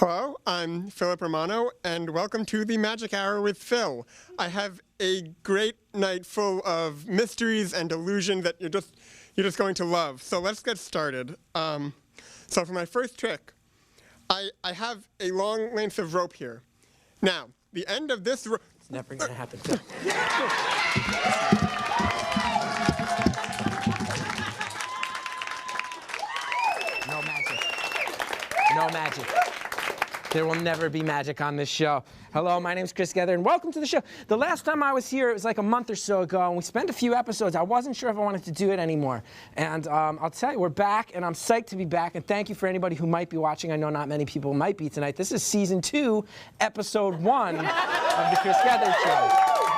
Hello, I'm Philip Romano, and welcome to the Magic Hour with Phil. I have a great night full of mysteries and illusion that you're just going to love. So let's get started. So for my first trick, I have a long length of rope here. Now, the end of this rope... It's never going to happen. No magic. No magic. There will never be magic on this show. Hello, my name's Gethard, and welcome to the show. The last time I was here, it was like a month or so ago, and we spent a few episodes. I wasn't sure if I wanted to do it anymore. And I'll tell you, we're back, and I'm psyched to be back. And thank you for anybody who might be watching. I know not many people might be tonight. This is Season 2, Episode 1 of the Chris Gethard Show.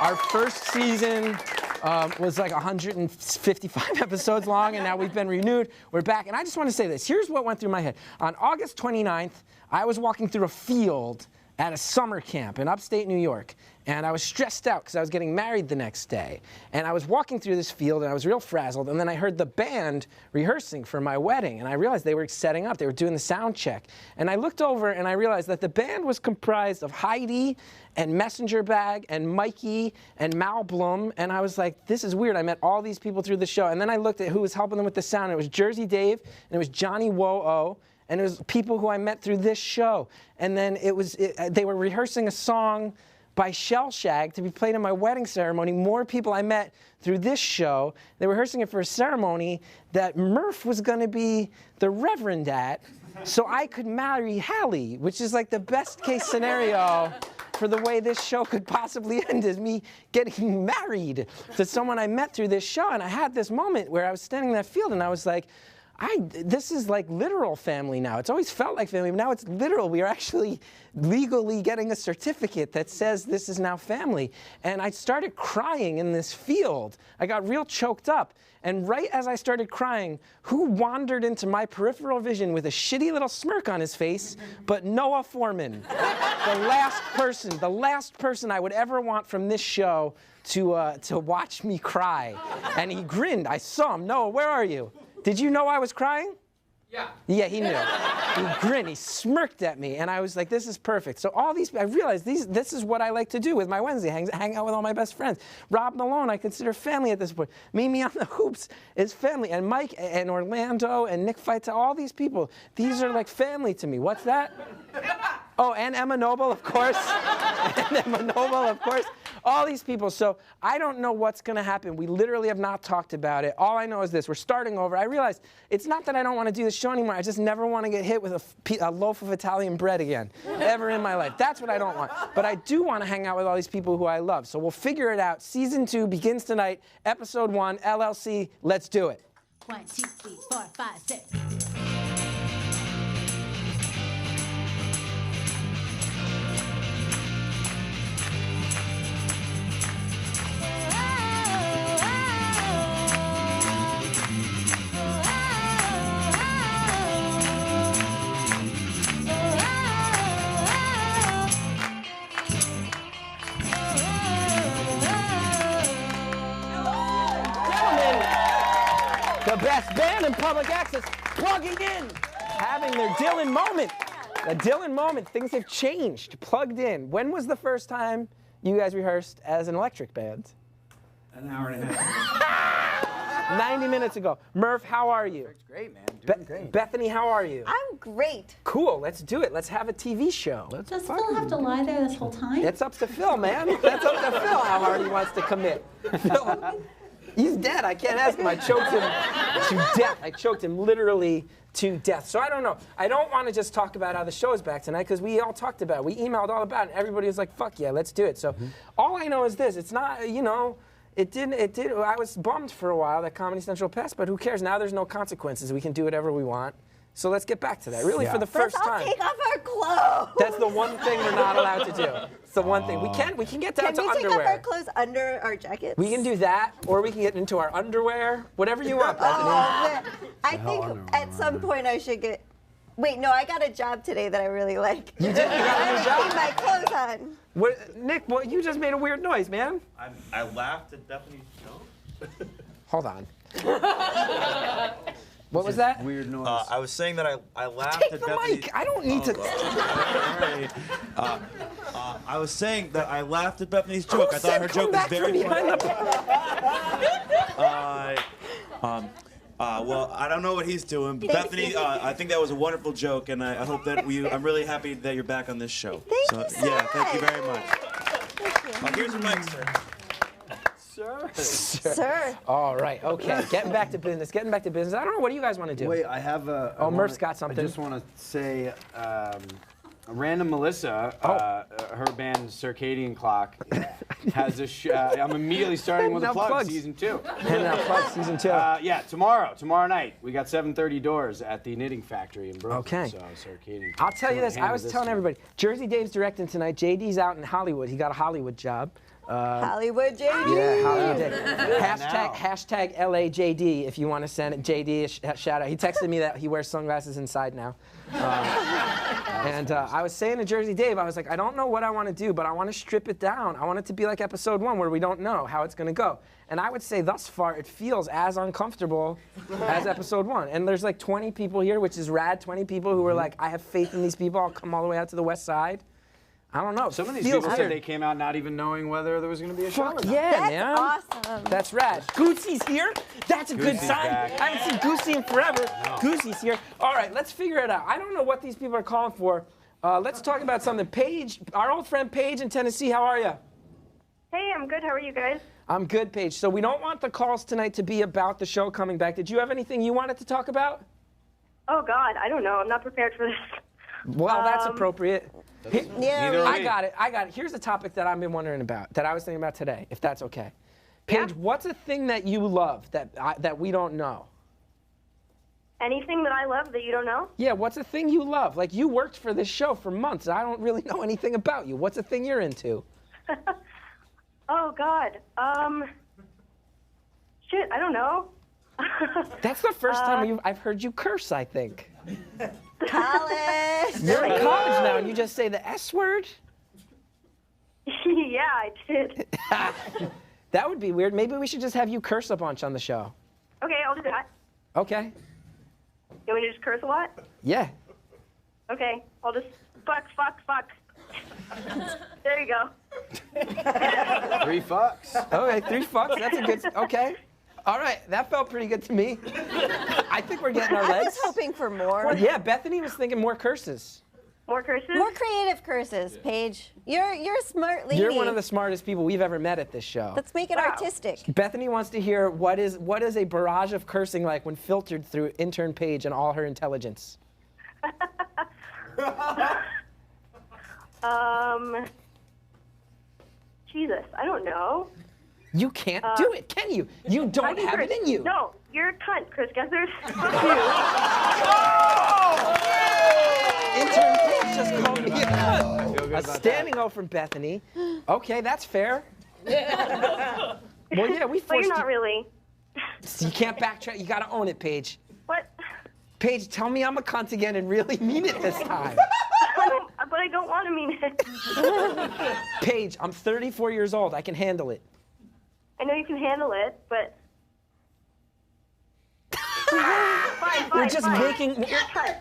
Our first season was like 155 episodes long, and now we've been renewed. We're back, and I just want to say this. Here's what went through my head. On August 29th, I was walking through a field at a summer camp in upstate New York, and I was stressed out because I was getting married the next day. And I was walking through this field, and I was real frazzled, and then I heard the band rehearsing for my wedding, and I realized they were setting up. They were doing the sound check. And I looked over, and I realized that the band was comprised of Heidi and Messenger Bag and Mikey and Mal Blum, and I was like, this is weird. I met all these people through the show, and then I looked at who was helping them with the sound. It was Jersey Dave, and it was Johnny Woah, and it was people who I met through this show. And then they were rehearsing a song by Shell Shag to be played in my wedding ceremony. More people I met through this show. They were rehearsing it for a ceremony that Murph was going to be the reverend at, so I could marry Hallie, which is like the best case scenario for the way this show could possibly end, is me getting married to someone I met through this show. And I had this moment where I was standing in that field, and I was like, this is like literal family now. It's always felt like family, but now it's literal. We are actually legally getting a certificate that says this is now family. And I started crying in this field. I got real choked up. And right as I started crying, who wandered into my peripheral vision with a shitty little smirk on his face but Noah Foreman, the last person I would ever want from this show to watch me cry. And he grinned. I saw him. Noah, where are you? Did you know I was crying? Yeah. Yeah, he knew. He grinned. He smirked at me, and I was like, "This is perfect." So I realized this is what I like to do with my Wednesday, hang out with all my best friends. Rob Malone, I consider family at this point. Mimi on the Hoops is family, and Mike and Orlando and Nick Feita, all these people. These are like family to me. What's that? Oh, and Emma Noble, of course. And Emma Noble, of course. All these people. So I don't know what's going to happen. We literally have not talked about it. All I know is this. We're starting over. I realized it's not that I don't want to do this show anymore. I just never want to get hit with a loaf of Italian bread again, ever in my life. That's what I don't want. But I do want to hang out with all these people who I love. So we'll figure it out. Season 2 begins tonight. Episode 1, LLC. Let's do it. 1, 2, 3, 4, 5, 6. The best band in public access, plugging in, having their Dylan moment. A Dylan moment. Things have changed. Plugged in. When was the first time you guys rehearsed as an electric band? An hour and a half. 90 minutes ago. Murph, how are you? It's great, man. Doing great. Bethany, how are you? I'm great. Cool. Let's do it. Let's have a TV show. Does Phil have to lie there this whole time? It's up to Phil, man. That's up to Phil how hard he wants to commit. Phil, he's dead. I can't ask him. I choked him to death. I choked him literally to death. So I don't know. I don't want to just talk about how the show is back tonight, because we all talked about it. We emailed all about it. And everybody was like, fuck yeah, let's do it. So all I know is this. It's not, you know, it did. I was bummed for a while that Comedy Central passed, but who cares? Now there's no consequences. We can do whatever we want. So let's get back to that. Really, for the first Let's all time. take off our clothes. That's the one thing we're not allowed to do. It's the one thing. We can get down to Can we take underwear. off our clothes under our jackets? We can do that, or we can get into our underwear. Whatever you want, Bethany. Oh, man. I think at some point I should get... Wait, no, I got a job today that I really like. You did? You got a new I job? keep my clothes on. What, Nick, you just made a weird noise, man. I laughed at Bethany's joke. Hold on. What was that? Weird noise. I was saying that I laughed Take at the Bethany. mic. I don't need to. Alright. I was saying that I laughed at Bethany's joke. I thought Said her come joke was back from very behind funny. the. Well, I don't know what he's doing. But Bethany, I think that was a wonderful joke, and I hope that I'm really happy that you're back on this show. Thank you so yeah, thank you much. very much. Thank you. Here's your mic, sir. Sir. All right. Okay. Getting back to business. Getting back to business. I don't know. What do you guys want to do? Wait, I have a. Oh, Murph's got something. I just want to say, Random Melissa, her band Circadian Clock, has a. I'm immediately starting with a Now plug. plugs. Season 2. And now plug season 2. Yeah, tomorrow night. We got 7:30 doors at the Knitting Factory in Brooklyn. Okay. So Circadian. I'll tell you this. I handle was this telling one. everybody. Jersey Dave's directing tonight. JD's out in Hollywood. He got a Hollywood job. Hollywood JD. Yeah, Hollywood Dave. Hashtag LAJD if you want to send it. JD a shout out. He texted me that he wears sunglasses inside now. And I was saying to Jersey Dave, I was like, I don't know what I want to do, but I want to strip it down. I want it to be like episode 1 where we don't know how it's going to go. And I would say thus far it feels as uncomfortable as episode 1. And there's like 20 people here, which is rad. 20 people who were like, I have faith in these people. I'll come all the way out to the west side. I don't know. Some of these Feels people weird. said they came out not even knowing whether there was going to be a show. or Fuck not. yeah, That's man. awesome. That's rad. Goosey's here. That's a good Goosey's sign. back. I haven't seen Goosey in forever. Goosey's here. All right, let's figure it out. I don't know what these people are calling for. Let's talk about something. Paige, our old friend Paige in Tennessee, how are you? Hey, I'm good. How are you guys? I'm good, Paige. So we don't want the calls tonight to be about the show coming back. Did you have anything you wanted to talk about? Oh, God. I don't know. I'm not prepared for this. Well, that's appropriate. Yeah, Neither are I we. got it. Here's a topic that I've been wondering about, that I was thinking about today, if that's okay. Paige, Yeah. what's a thing that you love that we don't know? Anything that I love that you don't know? Yeah, what's a thing you love? Like, you worked for this show for months. I don't really know anything about you. What's a thing you're into? Oh, God. Shit, I don't know. That's the first time I've heard you curse, I think. college. You're in college now, and you just say the S word? Yeah, I did. That would be weird. Maybe we should just have you curse a bunch on the show. Okay, I'll do that. Okay. You want me to just curse a lot? Yeah. Okay, I'll just fuck. There you go. 3 fucks. Okay, 3 fucks. That's a good. Okay. All right, that felt pretty good to me. I think we're getting our I legs. was hoping for more. Yeah, Bethany was thinking more curses. More curses? More creative curses, Paige. You're a smart lady. You're one of the smartest people we've ever met at this show. Let's make it Wow. artistic. Bethany wants to hear what is a barrage of cursing like when filtered through intern Paige and all her intelligence. Jesus, I don't know. You can't do it, can you? You don't have it in you. No, you're a cunt, Chris Gethard. Intern Paige just called me a cunt. Feel good A about standing O from Bethany. Okay, that's fair. Well, yeah, we But forced you're not really. you. You can't backtrack. You gotta own it, Paige. What? Paige, tell me I'm a cunt again and really mean it this time. But I don't want to mean it. Paige, I'm 34 years old. I can handle it. I know you can handle it, but. Fine, We're just fine. making. You're a cunt.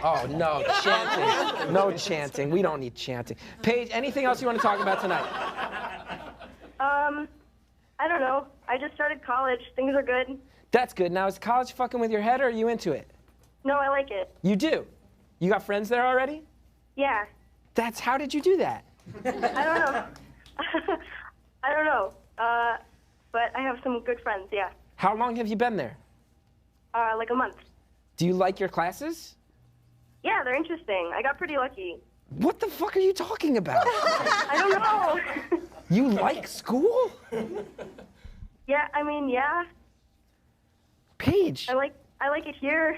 Oh, no, chanting. No chanting. We don't need chanting. Paige, anything else you want to talk about tonight? I don't know. I just started college. Things are good. That's good. Now, is college fucking with your head or are you into it? No, I like it. You do? You got friends there already? Yeah. How did you do that? I don't know. I don't know. But I have some good friends, yeah. How long have you been there? Like a month. Do you like your classes? Yeah, they're interesting. I got pretty lucky. What the fuck are you talking about? I don't know. You like school? Yeah, I mean, yeah. Paige, I like it here.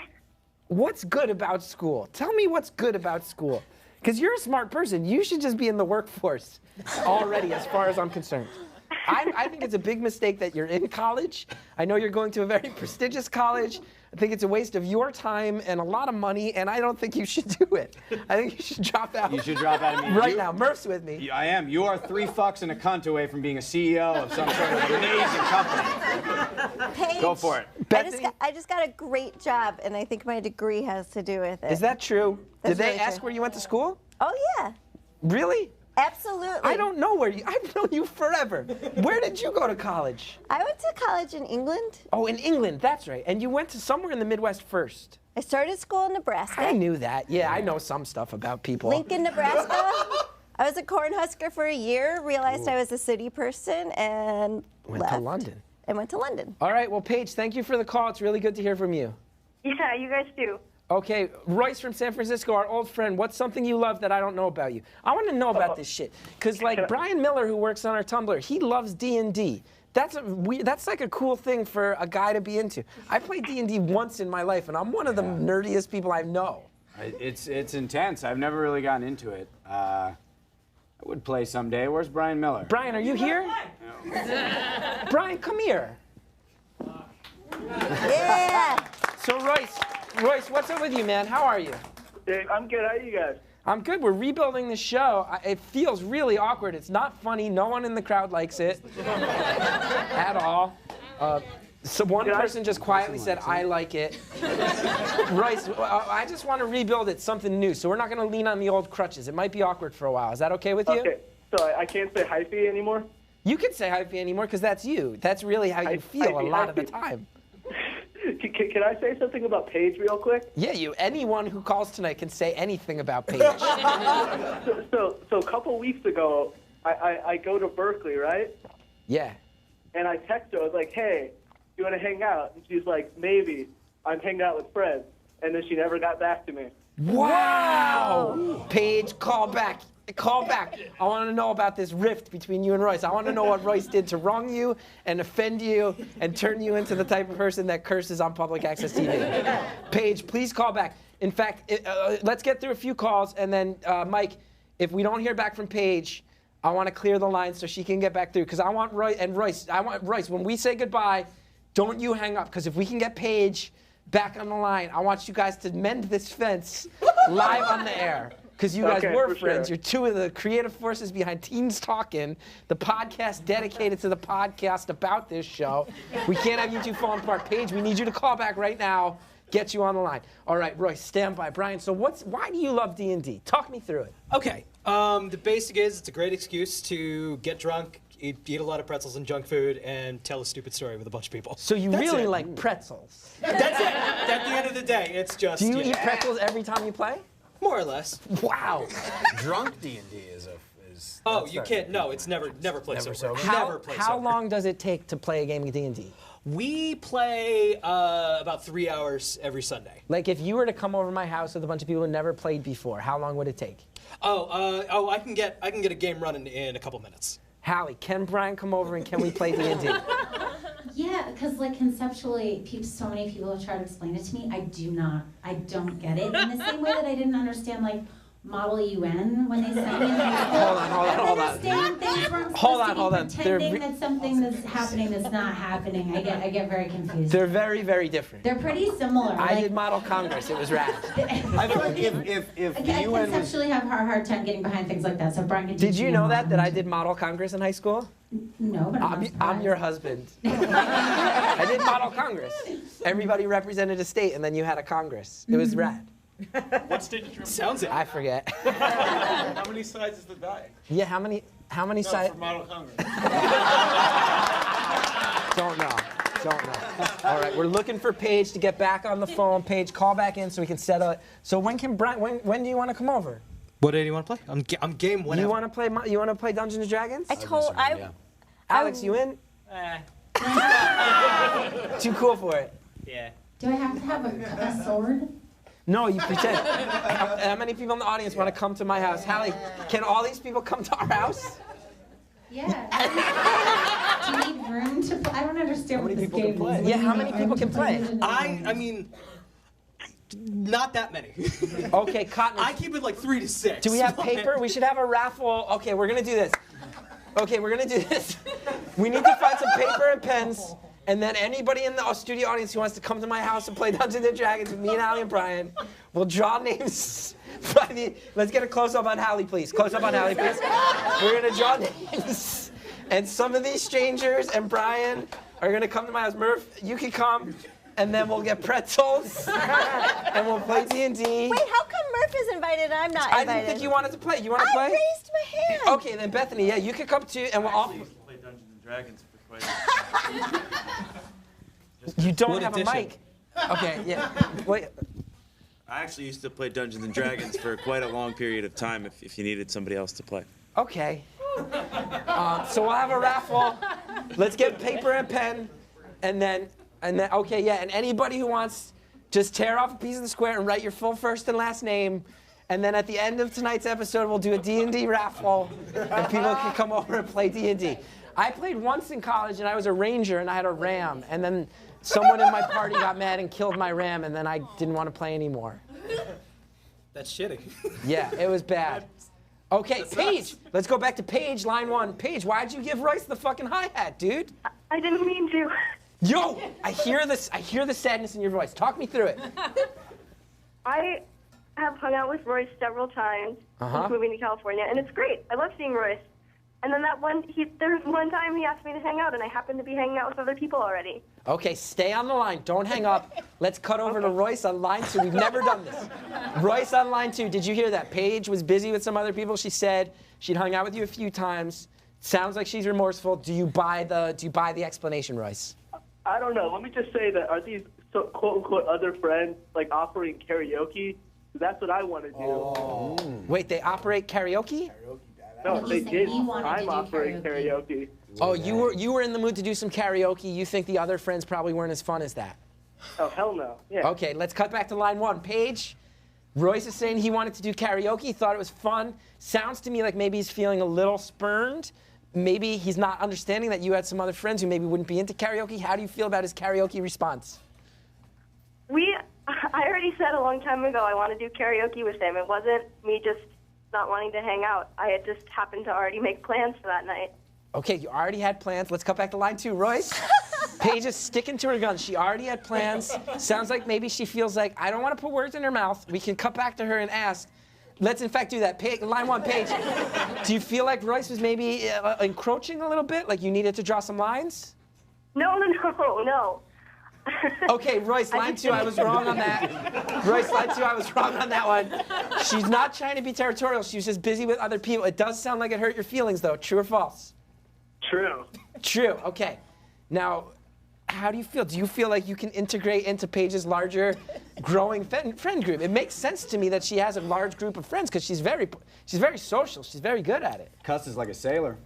what's good about school? Tell me what's good about school. Because you're a smart person. You should just be in the workforce already, as far as I'm concerned. I think it's a big mistake that you're in college. I know you're going to a very prestigious college. I think it's a waste of your time and a lot of money, and I don't think you should do it. I think you should drop out. You should drop out of me. Right now. Murph's with me. I am. You are 3 fucks and a cunt away from being a CEO of some sort of amazing company. Paige, Go for it. I just got a great job, and I think my degree has to do with it. Is that true? That's Did they really ask true. where you went to school? Oh, yeah. Really? Absolutely. I don't know where you. I've known you forever. Where did you go to college? I went to college in England. Oh, in England. That's right. And you went to somewhere in the Midwest first. I started school in Nebraska. I knew that. Yeah, I know some stuff about people. Lincoln, Nebraska. I was a Cornhusker for a year, realized I was a city person, and Went left. to London. And went to London. All right. Well, Paige, thank you for the call. It's really good to hear from you. Yeah, you guys do. Okay, Royce from San Francisco, our old friend. What's something you love that I don't know about you? I want to know about this shit. Because, like, Brian Miller, who works on our Tumblr, he loves D&D. That's like a cool thing for a guy to be into. I played D&D once in my life, and I'm one of the nerdiest people I know. It's intense. I've never really gotten into it. I would play someday. Where's Brian Miller? Brian, are you here? Brian, come here. Yeah. So, Royce, what's up with you, man? How are you? Hey, I'm good. How are you guys? I'm good. We're rebuilding the show. It feels really awkward. It's not funny. No one in the crowd likes it at all. So one person just quietly said, I like it. Royce, I just want to rebuild it, something new. So we're not going to lean on the old crutches. It might be awkward for a while. Is that okay with you? Okay. So I can't say hyphy anymore? You can say hyphy anymore because that's you. That's really how you feel a lot of the time. Can I say something about Paige real quick? Yeah, anyone who calls tonight can say anything about Paige. So a couple weeks ago, I go to Berkeley, right? Yeah. And I text her. I was like, hey, you want to hang out? And she's like, maybe. I'm hanging out with friends. And then she never got back to me. Wow! Paige, call back. Call back. I want to know about this rift between you and Royce. I want to know what Royce did to wrong you and offend you and turn you into the type of person that curses on public access TV. Paige, please call back. In fact, let's get through a few calls, and then, Mike, if we don't hear back from Paige, I want to clear the line so she can get back through. Because I want Royce, when we say goodbye, don't you hang up. Because if we can get Paige back on the line, I want you guys to mend this fence live on the air. Because you guys were friends. You're two of the creative forces behind Teens Talkin', the podcast dedicated to the podcast about this show. We can't have you two falling apart. Paige, we need you to call back right now. Get you on the line. All right, Royce, stand by. Brian, so why do you love D&D? Talk me through it. Okay. The basic is it's a great excuse to get drunk, eat a lot of pretzels and junk food, and tell a stupid story with a bunch of people. So you really like pretzels? That's it. At the end of the day, it's just. Do you eat pretzels every time you play? More or less. Wow. Drunk D&D is. Oh, you can't. No, it's never play sober. How long does it take to play a game of D&D? We play about 3 hours every Sunday. Like if you were to come over to my house with a bunch of people who never played before, how long would it take? I can get a game running in a couple minutes. Hallie, can Brian come over and can we play D&D? Yeah, because like conceptually, so many people have tried to explain it to me. I don't get it. In the same way that I didn't understand like Model UN when they sent me in high school. Hold on. Things weren't Hold on. Pretending that something that's happening that's not happening. I get very confused. They're very, very different. They're pretty similar. I did Model Congress. It was rad. I feel like if I the UN was... conceptually have a hard time getting behind things like that. So Brian can Did you know that I did Model Congress in high school? No, but I'm your husband. I did Model Congress. Everybody represented a state, and then you had a Congress. It was rad. What state did you Sounds it. I forget. How many sides is the die? Yeah, how many sides? For Model Congress. Don't know. All right, we're looking for Paige to get back on the phone. Paige, call back in so we can settle it. So when do you want to come over? What day do you want to play? I'm game whenever. You want to play Dungeons and Dragons? Alex, you in? Too cool for it. Yeah. Do I have to have a sword? No, you pretend. How many people in the audience want to come to my house? Hallie, can all these people come to our house? Yeah. Do you need room to play? I don't understand what this game is. Yeah, how many people can play? I mean, not that many. Okay, Cotton. I keep it like 3 to 6. Do we have paper? We should have a raffle. Okay, we're going to do this. We need to find some paper and pens, And then anybody in the studio audience who wants to come to my house and play Dungeons and Dragons with me and Hallie and Brian will draw names. Let's get a close-up on Hallie, please. Close-up on Hallie, please. We're going to draw names. And some of these strangers and Brian are going to come to my house. Murph, you can come. And then we'll get pretzels. And we'll play D&D. Wait, how come Murph is invited and I'm not invited? I didn't think you wanted to play. You want to play? I raised my hand. Okay, then Bethany, yeah, you can come too. And we'll all play Dungeons and Dragons for quite You don't What have edition? a mic. Okay, yeah. Wait. I actually used to play Dungeons and Dragons for quite a long period of time if you needed somebody else to play. Okay. So we'll have a raffle. Let's get paper and pen. And then, okay, yeah, and anybody who wants, just tear off a piece of the square and write your full first and last name. And then at the end of tonight's episode, we'll do a D&D raffle. And people can come over and play D&D. I played once in college, and I was a ranger, and I had a ram. And then someone in my party got mad and killed my ram, and then I didn't want to play anymore. That's shitty. Yeah, it was bad. Okay, Paige. Let's go back to Paige, line 1. Paige, why'd you give Royce the fucking hi-hat, dude? I didn't mean to. Yo, I hear the sadness in your voice. Talk me through it. I have hung out with Royce several times since moving to California, and it's great. I love seeing Royce. And then there was one time he asked me to hang out, and I happened to be hanging out with other people already. Okay, stay on the line. Don't hang up. Let's cut over to Royce on line 2. We've never done this. Royce on line 2. Did you hear that? Paige was busy with some other people. She said she'd hung out with you a few times. Sounds like she's remorseful. Do you buy the explanation, Royce? I don't know. Let me just say that are these quote unquote other friends like offering karaoke? That's what I want to do. Wait, they operate karaoke? No, No, they he said did. he wanted to I'm do offering karaoke. Oh, you were in the mood to do some karaoke. You think the other friends probably weren't as fun as that? Oh, hell no. Yeah. Okay, let's cut back to line 1. Paige, Royce is saying he wanted to do karaoke. He thought it was fun. Sounds to me like maybe he's feeling a little spurned. Maybe he's not understanding that you had some other friends who maybe wouldn't be into karaoke. How do you feel about his karaoke response? I already said a long time ago I want to do karaoke with him. It wasn't me just not wanting to hang out. I had just happened to already make plans for that night. Okay, you already had plans. Let's cut back to line 2. Royce, Paige is sticking to her guns. She already had plans. Sounds like maybe she feels like, I don't want to put words in her mouth. We can cut back to her and ask. Let's, in fact, do that. Line 1, Paige, do you feel like Royce was maybe encroaching a little bit? Like you needed to draw some lines? No. Okay, Royce, line 2, I was wrong on that. Royce, line 2, I was wrong on that one. She's not trying to be territorial. She was just busy with other people. It does sound like it hurt your feelings, though. True or false? True. True. Okay. Now, how do you feel? Do you feel like you can integrate into Paige's larger, growing friend group? It makes sense to me that she has a large group of friends because she's very social. She's very good at it. Cusses like a sailor.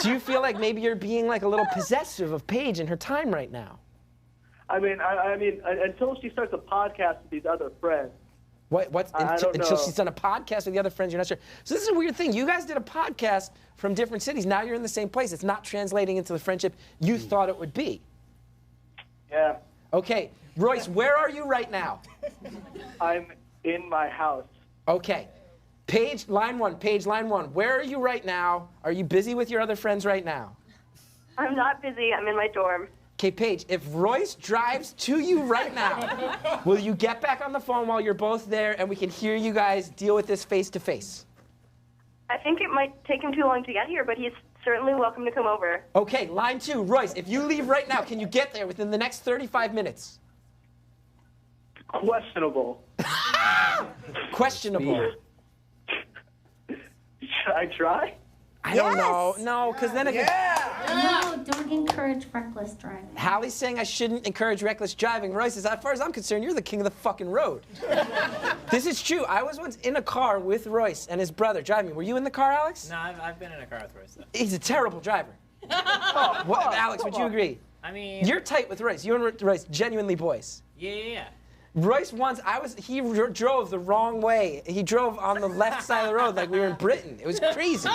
Do you feel like maybe you're being like a little possessive of Paige and her time right now? I mean, until she starts a podcast with these other friends. Until she's done a podcast with the other friends, you're not sure. So this is a weird thing. You guys did a podcast from different cities. Now you're in the same place. It's not translating into the friendship you thought it would be. Yeah. Okay, Royce, where are you right now? I'm in my house. Okay. Paige, line 1. Paige, line 1. Where are you right now? Are you busy with your other friends right now? I'm not busy. I'm in my dorm. Okay, Paige, if Royce drives to you right now, will you get back on the phone while you're both there and we can hear you guys deal with this face to face? I think it might take him too long to get here, but he's certainly welcome to come over. Okay, line 2. Royce, if you leave right now, can you get there within the next 35 minutes? Questionable. Questionable. Should I try? I don't know. No, because then if No, don't encourage reckless driving. Hallie's saying I shouldn't encourage reckless driving. Royce says, as far as I'm concerned, you're the king of the fucking road. This is true. I was once in a car with Royce and his brother driving. Were you in the car, Alex? No, I've been in a car with Royce, though. He's a terrible driver. Alex, would you agree? I mean... You're tight with Royce. You and Royce, genuinely boys. Yeah. Royce once, he drove the wrong way. He drove on the left side of the road like we were in Britain. It was crazy.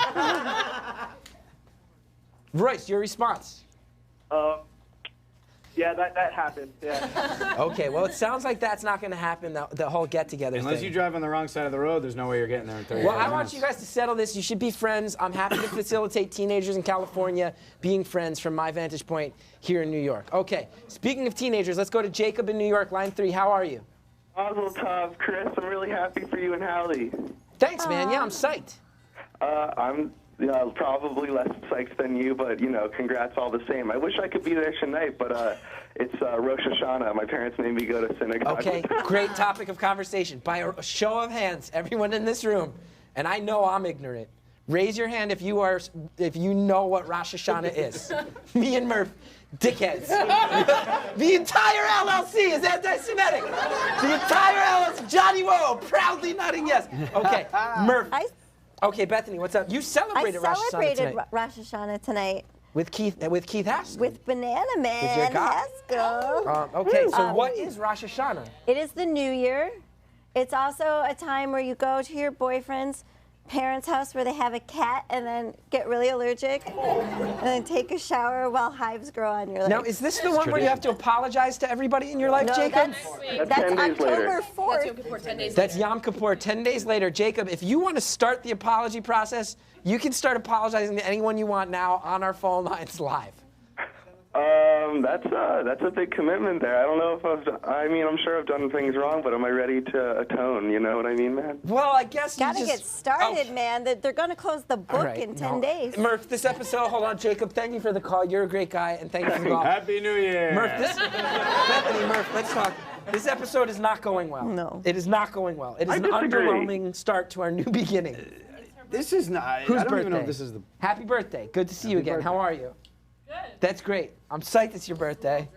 Royce, your response? Yeah, that happened. Yeah. Okay, well, it sounds like that's not going to happen, the whole get-together Unless thing. you drive on the wrong side of the road, there's no way you're getting there in 30 Well, minutes. I want you guys to settle this. You should be friends. I'm happy to facilitate teenagers in California being friends from my vantage point here in New York. Okay, speaking of teenagers, let's go to Jacob in New York, line 3. How are you? Mazel tov, Chris. I'm really happy for you and Hallie. Thanks, man. Yeah, I'm psyched. I'm probably less psyched than you, but, congrats all the same. I wish I could be there tonight, but it's Rosh Hashanah. My parents made me go to synagogue. Okay, great topic of conversation. By a show of hands, everyone in this room, and I know I'm ignorant, raise your hand if you know what Rosh Hashanah is. Me and Murph, dickheads. The entire LLC is anti-Semitic. The entire LLC, Johnny Woe, proudly nodding yes. Okay, Murph. Okay, Bethany, what's up? You celebrated Rosh Hashanah tonight. I celebrated Rosh Hashanah tonight. With Keith Haskell. With Banana Man Haskell. Okay, so what is Rosh Hashanah? It is the New Year. It's also a time where you go to your boyfriend's parents' house where they have a cat and then get really allergic and then take a shower while hives grow on your legs. Now, is this the one where you have to apologize to everybody in your life, Jacob? That's October 4th. That's Yom Kippur, 10 days later. Jacob, if you want to start the apology process, you can start apologizing to anyone you want now on our phone lines live. That's a big commitment there. I don't know if I'm sure I've done things wrong, but am I ready to atone? You know what I mean, man? Well, I guess Gotta get started, man. They're going to close the book in 10 days. Murph, this episode, hold on, Jacob, thank you for the call. You're a great guy, and thank you for the call. Happy New Year. Bethany, Murph, let's talk. This episode is not going well. No. It is not going well. It is an underwhelming start to our new beginning. This is not. Whose I don't birthday? even know if this is the. Happy birthday. Good to see you again. How are you? Good. That's great. I'm psyched it's your birthday.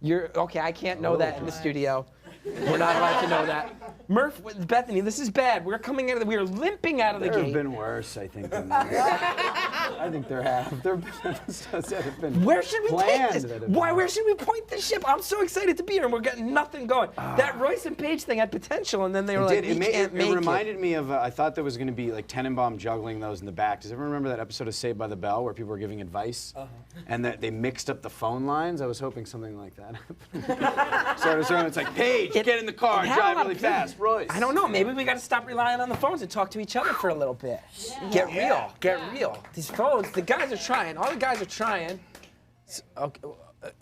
You're okay. I can't know that in the studio. We're not allowed to know that. Murph, Bethany, this is bad. We're coming out of we are limping out of the There gate. have been worse, I think, than this. I think there have. There have been episodes that have been Where should we planned. take this? Why? Where should we point this ship? I'm so excited to be here, and we're getting nothing going. That Royce and Paige thing had potential, and then they were like, we can't make it. It reminded me of, I thought there was going to be like Tenenbaum juggling those in the back. Does everyone remember that episode of Saved by the Bell where people were giving advice? And that they mixed up the phone lines? I was hoping something like that happened. So it's like, Paige, get in the car, drive really fast. Royce. I don't know. Maybe we got to stop relying on the phones and talk to each other for a little bit. Yeah. Get real. Get real. These phones, the guys are trying. All the guys are trying.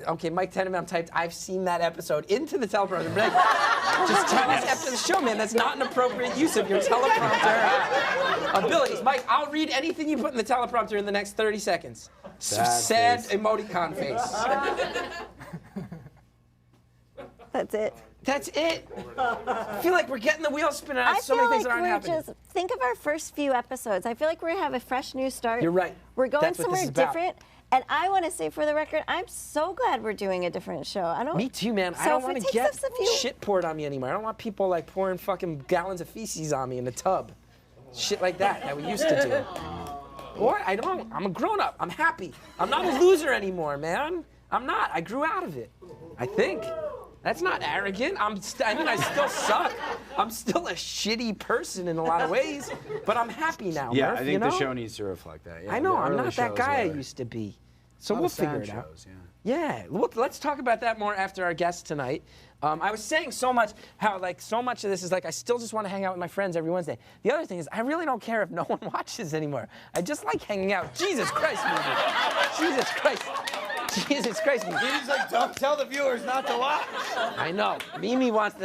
Okay, Mike Tenenbaum typed, I've seen that episode into the teleprompter. Like, just tell us after the show, man. That's not an appropriate use of your teleprompter abilities. Mike, I'll read anything you put in the teleprompter in the next 30 seconds. Sad emoticon face. That's it. That's it. I feel like we're getting the wheels spinning out. So many things that aren't happening. Just think of our first few episodes. I feel like we're gonna have a fresh new start. You're right. We're going That's what somewhere this is about. different. And I want to say for the record, I'm so glad we're doing a different show. Me too, man. I don't want to get shit poured on me anymore. I don't want people like pouring fucking gallons of feces on me in the tub. Shit like that we used to do. What? I don't. I'm a grown-up. I'm happy. I'm not a loser anymore, man. I'm not. I grew out of it. I think. That's not arrogant. I still suck. I'm still a shitty person in a lot of ways, but I'm happy now. Yeah, Murph, I think the show needs to reflect that. Yeah, I know. the I'm early not that shows guy I were- used to be. So A lot we'll of figure sad it out. shows, Yeah, look, let's talk about that more after our guest tonight. I was saying so much how so much of this is I still just want to hang out with my friends every Wednesday. The other thing is I really don't care if no one watches anymore. I just like hanging out. Jesus Christ, Mimi. Jesus Christ. Jesus Christ, Mimi. He's like, don't tell the viewers not to watch. I know. Mimi wants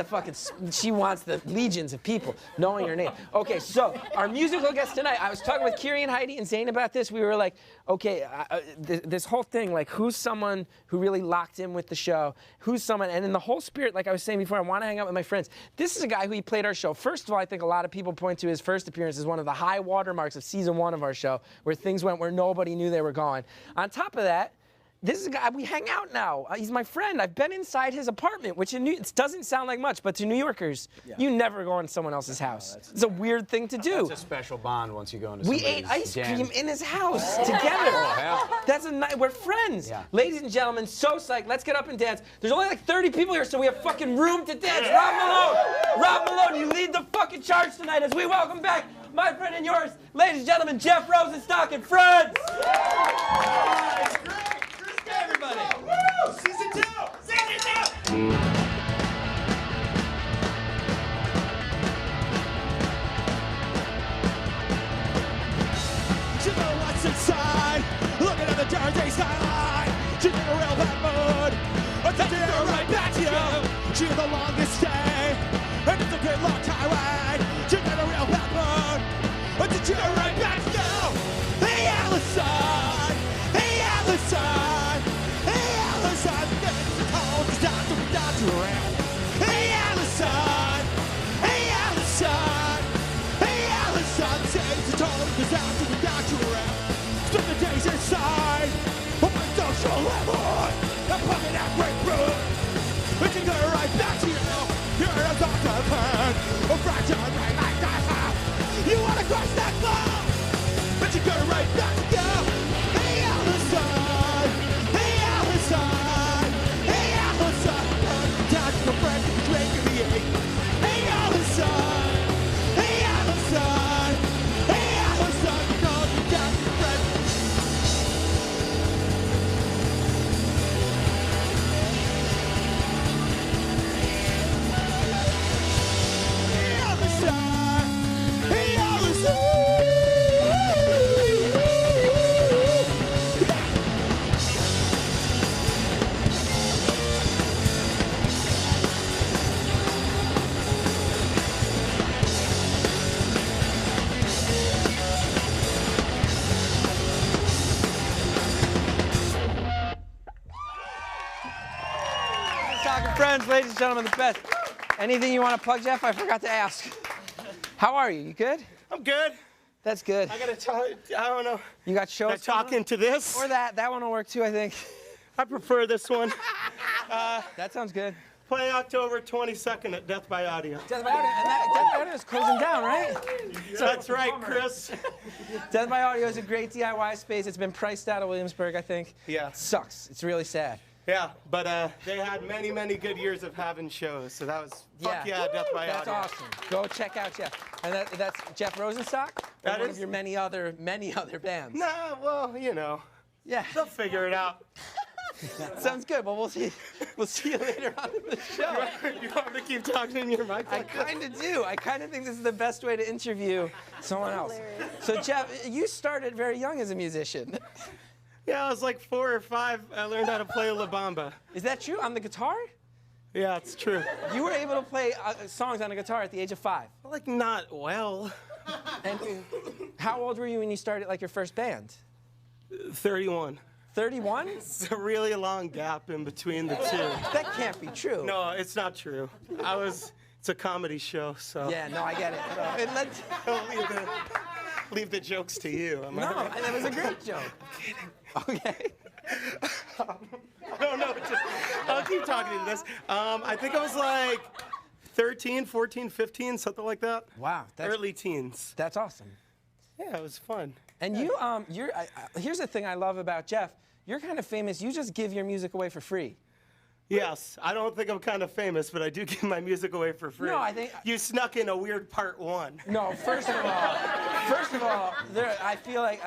she wants the legions of people knowing her name. Okay, so our musical guest tonight, I was talking with Kiri and Heidi and Zane about this. We were like, okay, this whole thing, who's someone who really locked in with the show? Who's someone, and in the whole spirit, like I was saying before, I want to hang out with my friends. This is a guy who played our show. First of all, I think a lot of people point to his first appearance as one of the high watermarks of season 1 of our show, where things went where nobody knew they were going. On top of that, this is a guy, we hang out now. He's my friend. I've been inside his apartment, which it doesn't sound like much, but to New Yorkers, you never go in someone else's house. It's a weird thing to do. That's a special bond once you go into We somebody's ate ice den. cream in his house together. That's we're friends. Ladies and gentlemen, so psyched. Let's get up and dance. There's only 30 people here, so we have fucking room to dance. Rob Malone, you lead the fucking charge tonight as we welcome back my friend and yours, ladies and gentlemen, Jeff Rosenstock and friends. Everybody. Woo! Season 2! you turn right back now. Hey, Allison. Hey, Allison. Hey, Allison. Oh, the doctor without you around. Hey, Allison. Hey, Allison. Hey, Allison. Saves the toll because after without you around. Spend the days inside. On my social level. I'm fucking that great room. But you go right back to you. You're a doctor man. A fracture right like that. You wanna cross that line. But you go right back to you. Hey, Allison. Hey, Allison. Hey, Allison. Down to your friend who's drinking the egg. Hey, Allison. Hey, Allison. Hey, Allison. Down to your friend. Talking Friends, ladies and gentlemen, the best. Anything you want to plug, Jeff? I forgot to ask. How are you? You good? I'm good. That's good. I gotta talk. I don't know. You got shows? Can I talk into this? Or that. That one will work too, I think. I prefer this one. That sounds good. Playing October 22nd at Death by Audio. Death by Audio, and Death by Audio is closing down, right? So that's right, Chris. Death by Audio is a great DIY space. It's been priced out of Williamsburg, I think. Yeah. It sucks. It's really sad. Yeah, but they had many, many good years of having shows, so that was fuck yeah, Death by That's Audio. awesome. Go check out Jeff. And that's Jeff Rosenstock? That one is of your many other bands. Nah, well, you know. Yeah. They'll figure it out. Sounds good. Well, we'll see you later on in the show. You want me to keep talking in your mic? I kind of do. I kind of think this is the best way to interview someone else. So, Jeff, you started very young as a musician. Yeah, I was like 4 or 5. I learned how to play La Bamba. Is that true? On the guitar? Yeah, it's true. You were able to play songs on a guitar at the age of 5? Like, not well. And how old were you when you started, like, your first band? 31. 31? It's a really long gap in between the two. That can't be true. No, it's not true. It's a comedy show, so. Yeah, no, I get it. I'll leave the jokes to you. No, that was a great joke. I'm kidding. Okay. I don't know. I'll keep talking to this. I think I was like 13, 14, 15, something like that. Wow. Early teens. That's awesome. Yeah, it was fun. And here's the thing I love about Jeff. You're kind of famous. You just give your music away for free. Yes, I don't think I'm kind of famous, but I do give my music away for free. No, I think you snuck in a weird part 1. No, first of all, I feel like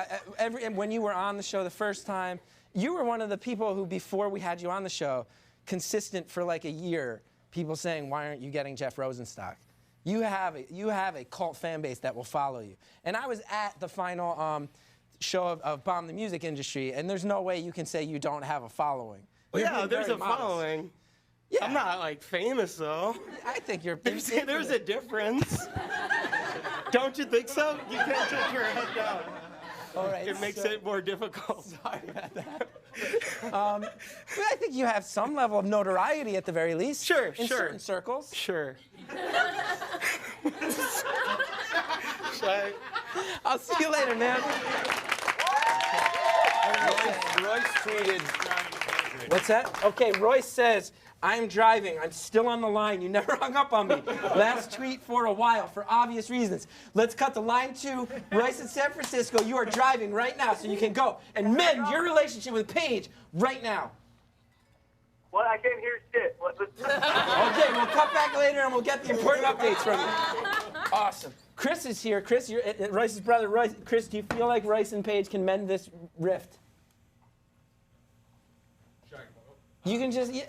when you were on the show the first time, you were one of the people who, before we had you on the show, consistent for like a year, people saying, "Why aren't you getting Jeff Rosenstock?" You have a cult fan base that will follow you. And I was at the final show of Bomb the Music Industry, and there's no way you can say you don't have a following. Well, yeah, there's a following. Yeah. I'm not like famous though. I think you're. There's a difference. Don't you think so? You can't take your head down. All right. It makes it more difficult. Sorry about that. But I think you have some level of notoriety at the very least. Sure, in certain circles. Sure. I'll see you later, man. Royce tweeted. What's that? Okay, Royce says, I'm driving. I'm still on the line. You never hung up on me. Last tweet for a while, for obvious reasons. Let's cut to line 2. Royce in San Francisco, you are driving right now, so you can go and mend your relationship with Paige right now. What? I can't hear shit. Okay, we'll cut back later and we'll get the important updates from you. Awesome. Chris is here. Chris, you're Royce's brother. Royce, Chris, do you feel like Royce and Paige can mend this rift? You can just. Yeah.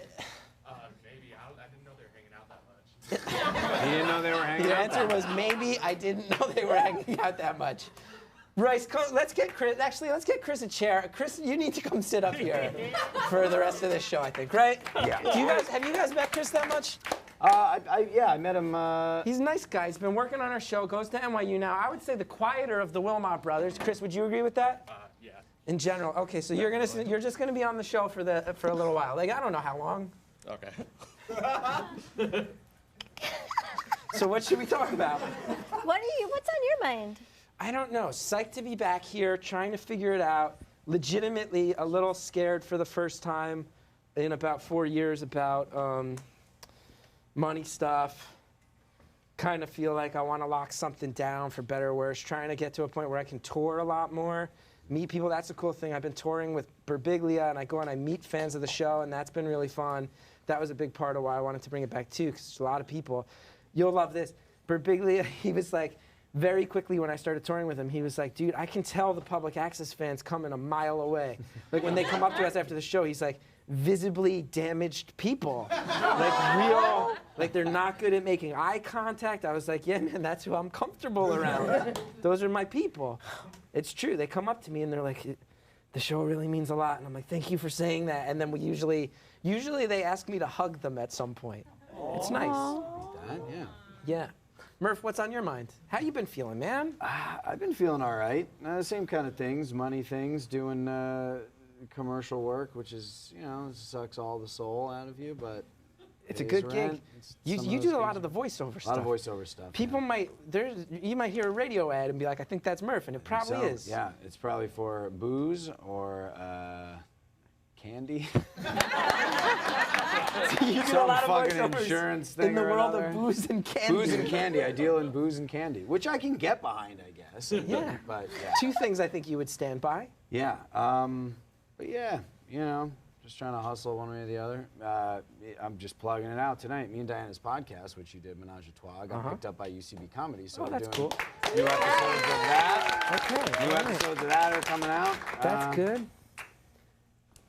Maybe. I didn't know they were hanging out that much. He didn't know they were hanging The out. answer was maybe. I didn't know they were hanging out that much. Royce, let's get Chris. Actually, let's get Chris a chair. Chris, you need to come sit up here for the rest of this show, I think, right? Yeah. Have you guys met Chris that much? I met him. He's a nice guy. He's been working on our show, goes to NYU now. I would say the quieter of the Wilmot brothers. Chris, would you agree with that? Yeah. In general. Okay, so you're just gonna be on the show for a little while. Like, I don't know how long. Okay. So what should we talk about? What's on your mind? I don't know. Psyched to be back here, trying to figure it out. Legitimately a little scared for the first time in about 4 years about money stuff. Kind of feel like I want to lock something down for better or worse. Trying to get to a point where I can tour a lot more, meet people. That's a cool thing. I've been touring with Birbiglia, and I go and I meet fans of the show, and that's been really fun. That was a big part of why I wanted to bring it back too, because there's a lot of people. You'll love this. Birbiglia, he was like, very quickly when I started touring with him, he was like, dude, I can tell the public access fans coming a mile away. Like when they come up to us after the show, he's like, visibly damaged people. Like real, like they're not good at making eye contact. I was like, yeah, man, that's who I'm comfortable around. Those are my people. It's true. They come up to me and they're like, the show really means a lot. And I'm like, thank you for saying that. And then we usually they ask me to hug them at some point. It's nice. Like that, yeah. Yeah. Murph, what's on your mind? How you been feeling, man? I've been feeling all right. Same kind of things, money things, doing commercial work, which is, sucks all the soul out of you, but it's a good gig. You do a lot of the voiceover stuff. A lot of voiceover stuff. People you might hear a radio ad and be like, I think that's Murph, and it probably is. Yeah, it's probably for booze or candy. So you do some a lot of fucking voiceovers insurance thing in the or world another. of booze and candy. Booze and candy. I deal in booze and candy, which I can get behind, I guess. Yeah. But yeah. Two things I think you would stand by. Yeah. But yeah, just trying to hustle one way or the other. I'm just plugging it out tonight. Me and Diana's podcast, which you did, Menage a Trois, got picked up by UCB Comedy. So we're that's doing cool. new episodes of that. Okay. New episodes of that are coming out. That's good.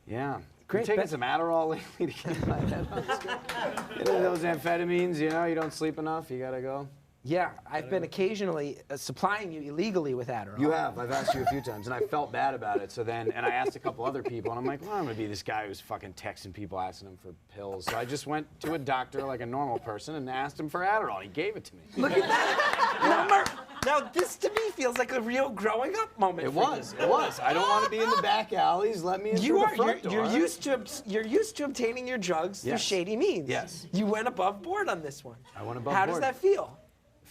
Yeah. Great. I'm taking some Adderall lately to keep my head on straight. Those amphetamines, you don't sleep enough, you gotta go. Yeah, I've been occasionally supplying you illegally with Adderall. You have. I've asked you a few times, and I felt bad about it. So then, and I asked a couple other people, and I'm like, well, I'm gonna be this guy who's fucking texting people, asking them for pills. So I just went to a doctor like a normal person and asked him for Adderall. He gave it to me. Look at that. Now this to me feels like a real growing up moment. It was. I don't want to be in the back alleys. Let me in through the front door. You're used to obtaining your drugs through shady means. Yes. You went above board on this one. I went above board. How does that feel?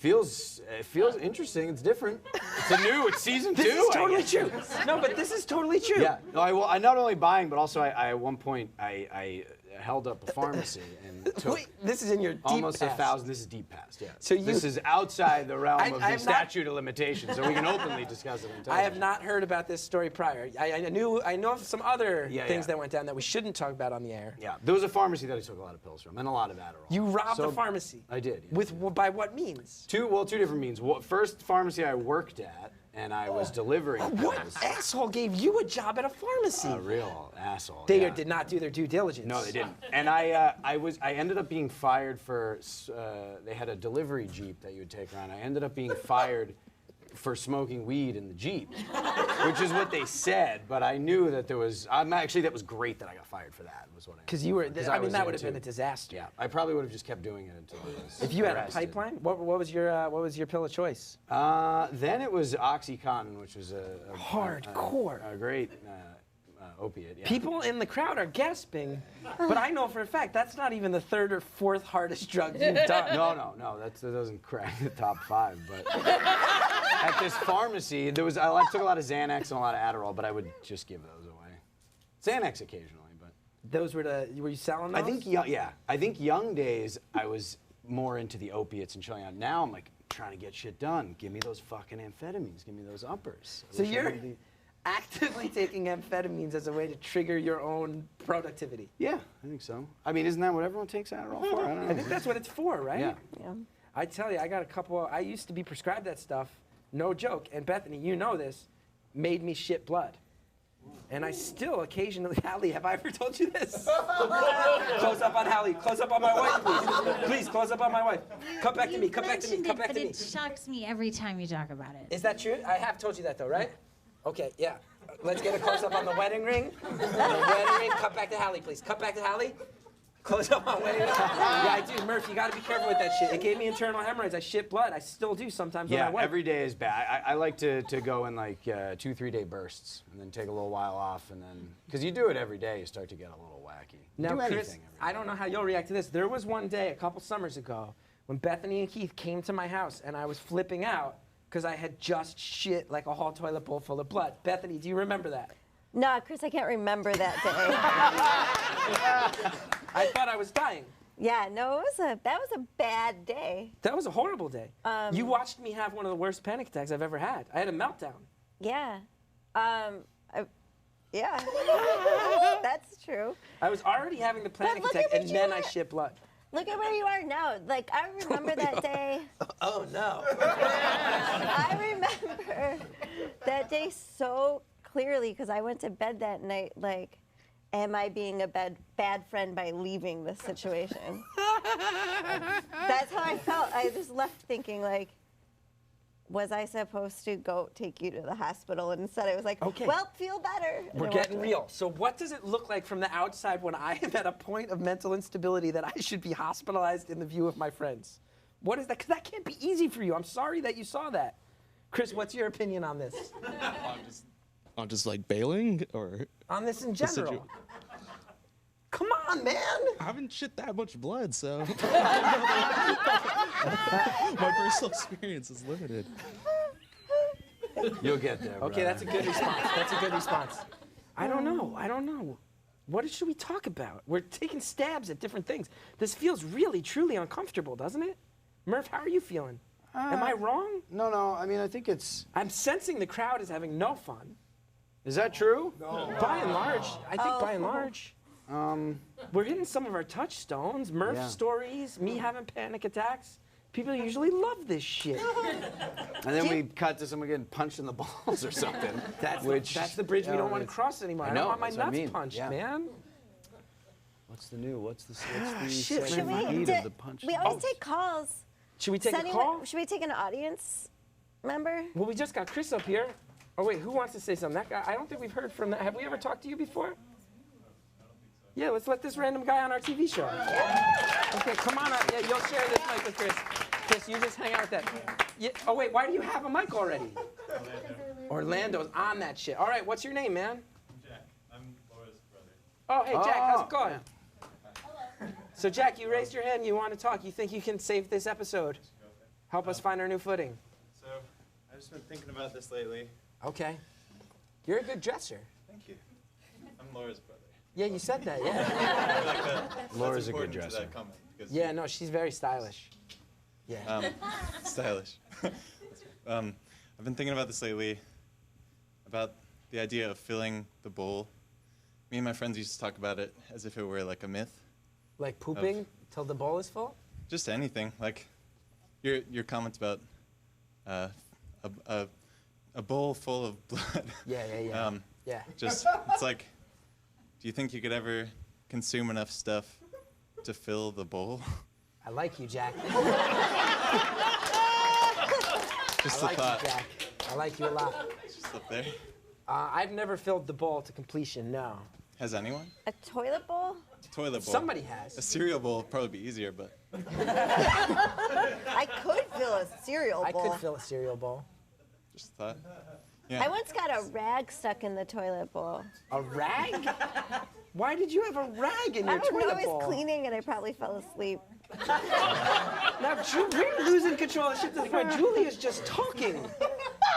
It feels interesting. It's different. It's season 2. This is totally true. No, but this is totally true. Yeah. No, I not only buying, but also I at one point I held up a pharmacy and took Wait, this is in your deep almost past. 1,000. This is deep past. Yeah. So this is outside the realm of the have statute of limitations, so we can openly discuss it. I have not heard about this story prior. I know of some other things that went down that we shouldn't talk about on the air. Yeah. There was a pharmacy that I took a lot of pills from and a lot of Adderall. You robbed a pharmacy. I did. Yeah. By what means? Two different means. First pharmacy I worked at, and I was delivering pills. What asshole gave you a job at a pharmacy? A real asshole. They did not do their due diligence. No, they didn't. And I ended up being fired for. They had a delivery Jeep that you would take around. I ended up being fired for smoking weed in the Jeep, which is what they said. But I knew that there was. That was great that I got fired for that. Was what I. Because you were. I mean, that would have been a disaster. Yeah, I probably would have just kept doing it until I was. If you had arrested. a pipeline, what was your pill of choice? Then it was OxyContin, which was a hardcore, a great opiate. Yeah. People in the crowd are gasping, but I know for a fact that's not even the third or fourth hardest drug you've done. No, that doesn't crack the top 5. But at this pharmacy, I took a lot of Xanax and a lot of Adderall, but I would just give those away. Xanax occasionally, but those were you selling those? I think young days I was more into the opiates and chilling out. Now I'm like trying to get shit done. Give me those fucking amphetamines. Give me those uppers. So you're actively taking amphetamines as a way to trigger your own productivity. Yeah, I think so. I mean, isn't that what everyone takes Adderall for? I don't know. I think that's what it's for, right? Yeah. I tell you, I got a couple. I used to be prescribed that stuff, no joke. And Bethany, you know this, made me shit blood. And I still occasionally, Hallie, have I ever told you this? Close up on Hallie. Close up on my wife, please. Please, close up on my wife. Come back to me. Come back to me. Come back to me. But it shocks me every time you talk about it. Is that true? I have told you that, though, right? Okay, yeah. Let's get a close up on the wedding ring. The wedding ring. Cut back to Hallie, please. Cut back to Hallie. Close up on way. Yeah, I do. Murph, you got to be careful with that shit. It gave me internal hemorrhoids. I shit blood. I still do sometimes when I Yeah, wet. every day is bad. I like to go in like 2-3 day bursts and then take a little while off and then, because you do it every day, you start to get a little wacky. Now, do Chris, anything I don't know how you'll react to this. There was one day a couple summers ago when Bethany and Keith came to my house and I was flipping out because I had just shit like a whole toilet bowl full of blood. Bethany, do you remember that? No, Chris, I can't remember that day. I thought I was dying. Yeah, no, that was a bad day. That was a horrible day. You watched me have one of the worst panic attacks I've ever had. I had a meltdown. Yeah. Yeah. That's true. I was already having the panic attack, and then I shit blood. Look at where you are now. Like, I remember that day. Oh, no. I remember that day so clearly because I went to bed that night like, am I being a bad friend by leaving this situation? That's how I felt. I just left thinking like, was I supposed to go take you to the hospital? And instead I was like, okay, well, feel better. We're getting real. So what does it look like from the outside when I am at a point of mental instability that I should be hospitalized in the view of my friends? What is that? Because that can't be easy for you. I'm sorry that you saw that. Chris, what's your opinion on this? I'm just like bailing or? On this in general. Come on, man! I haven't shit that much blood, so my personal experience is limited. You'll get there. Okay, that's a good response. That's a good response. I don't know. What should we talk about? We're taking stabs at different things. This feels really, truly uncomfortable, doesn't it? Murph, how are you feeling? Am I wrong? No. I mean, I think it's. I'm sensing the crowd is having no fun. Is that true? No. By and large, I think by and large. We're hitting some of our touchstones. Murph's stories, me having panic attacks. People usually love this shit. And then we cut to someone getting punched in the balls or something. That's the bridge we don't want to cross anymore. I don't want my nuts punched, man. What's the new? What's the shit, speed of the punch? We always take calls. Should we take a call? Should we take an audience member? Well, we just got Chris up here. Oh, wait, who wants to say something? That guy, I don't think we've heard from that. Have we ever talked to you before? Yeah, let's let this random guy on our TV show. Okay, come on up. Yeah, you'll share this mic with Chris. Chris, you just hang out with that. Yeah, oh, wait, why do you have a mic already? Orlando's on that shit. All right, what's your name, man? I'm Jack. I'm Laura's brother. Oh, hey, Jack, how's it going? So, Jack, you raised your hand. You want to talk. You think you can save this episode? Help us find our new footing. So, I've just been thinking about this lately. Okay. You're a good dresser. Thank you. I'm Laura's brother. Yeah, you said that, yeah. I feel like Laura's a good dresser. That comment, Yeah, no, she's very stylish. Yeah. Stylish. I've been thinking about this lately, about the idea of filling the bowl. Me and my friends used to talk about it as if it were like a myth. Like pooping till the bowl is full? Just anything. Like your comments about a bowl full of blood. Yeah. Yeah. Just, it's like, do you think you could ever consume enough stuff to fill the bowl? I like you, Jack. Just I a like thought. you, Jack. I like you a lot. Just up there. I've never filled the bowl to completion, no. Has anyone? A toilet bowl? Toilet bowl. Somebody has. A cereal bowl would probably be easier, but. I could fill a cereal bowl. I could fill a cereal bowl. Just a thought. Yeah. I once got a rag stuck in the toilet bowl. A rag? Why did you have a rag in your I don't know, toilet I bowl? was cleaning and I probably fell asleep. Now, we're losing control of shit to the point. Julia's just talking.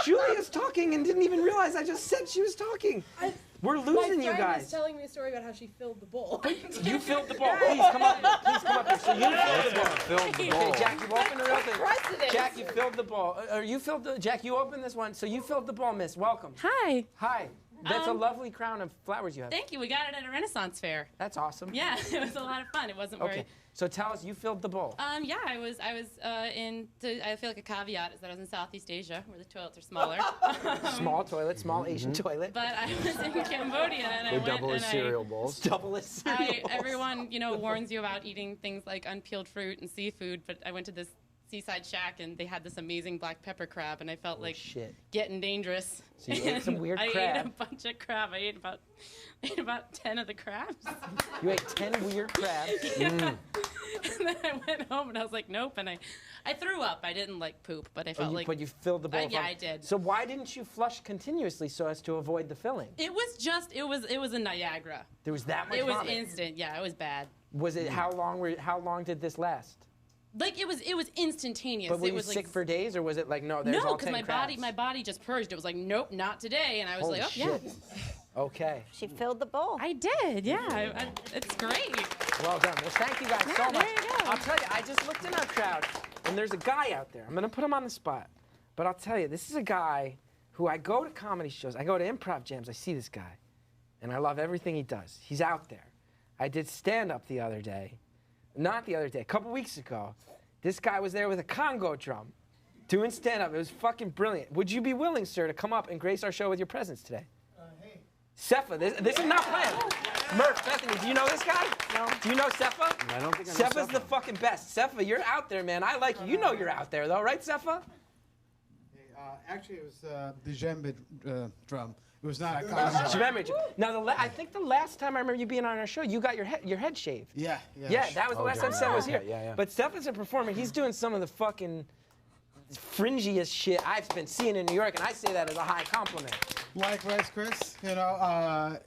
Julia's talking and didn't even realize I just said she was talking. We're losing you My friend was guys. telling me a story about how she filled the bowl. You filled the bowl. Please come up. Please come up here. So you Filled the bowl. Okay, Jack, you opened the real thing. Precedent. Jack, you filled the bowl. Or you filled the. Jack, you opened this one. So you filled the bowl, Miss. Welcome. Hi. Hi. That's a lovely crown of flowers you have. Thank you. We got it at a Renaissance fair. That's awesome. Yeah, it was a lot of fun. It wasn't Okay. very. So tell us, you filled the bowl. Yeah, I was I feel like a caveat is that I was in Southeast Asia where the toilets are smaller. Small toilet, small Asian toilet. But I was in Cambodia and I They went double and as cereal bowls. Double as cereal bowls. everyone warns you about eating things like unpeeled fruit and seafood, but I went to this Seaside Shack, and they had this amazing black pepper crab, and I felt like shit. getting dangerous. So you ate some weird I crab. ate a bunch of crab. I ate about 10 of the crabs. You ate 10 weird crabs. Yeah. And then I went home and I was like, nope. And I threw up. I didn't like poop, but I felt like. But you filled the bowl. Yeah, I did. So why didn't you flush continuously so as to avoid the filling? It was a Niagara. There was that much It was vomit? instant. Yeah, it was bad. Was it how long did this last? Like it was instantaneous. But were it you was sick like, for days, or was it like no? There's no, all because 10 crabs. my body just purged. It was like nope, not today. And I was Holy like, oh shit. yeah. Okay. She filled the bowl. I did. Yeah, it's great. Well done. Well, thank you guys so Yeah, much. there you go. I'll tell you, I just looked in our crowd, and there's a guy out there. I'm gonna put him on the spot, but I'll tell you, this is a guy who I go to comedy shows, I go to improv jams, I see this guy, and I love everything he does. He's out there. I did stand-up the other day. Not the other day, a couple weeks ago. This guy was there with a Congo drum doing stand-up. It was fucking brilliant. Would you be willing, sir, to come up and grace our show with your presence today? Hey. Sepha, this is not planned. Murph, Bethany, do you know this guy? No. Do you know Sepha? I don't think I know Sepha's the fucking best. Sepha, you're out there, man. I like you. You know you're out there, though, right, Sepha? Hey, actually, it was the djembe drum. It was not a Congo. Now, I think the last time I remember you being on our show, you got your head shaved. Yeah. Yeah, that was the last time Sepha was here. Yeah. But Sepha's a performer. He's doing some of the fucking fringiest shit I've been seeing in New York, and I say that as a high compliment. Likewise, Chris. You know.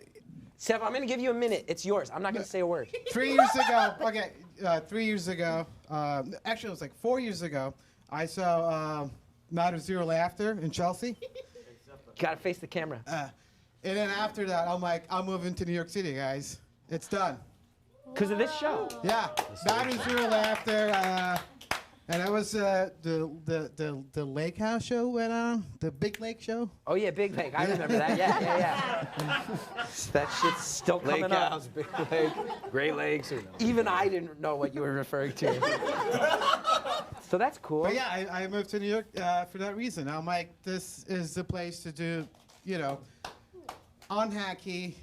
Sepha, I'm gonna give you a minute. It's yours. I'm not gonna say a word. 3 years ago. Okay. 3 years ago. Actually, it was like 4 years ago. I saw Not a Zero Laughter in Chelsea. You gotta face the camera. And then after that, I'm like, I'm moving to New York City, guys. It's done. Because of this show? Yeah. Not a Zero Laughter. And that was the Lake House show went on, the Big Lake show. Oh yeah, Big Lake. I remember that. Yeah. That shit's still coming Lake up. House, Big Lake, Great Lakes. Or no. Even I didn't know what you were referring to. So that's cool. But yeah, I moved to New York for that reason. I'm like, this is the place to do, unhacky,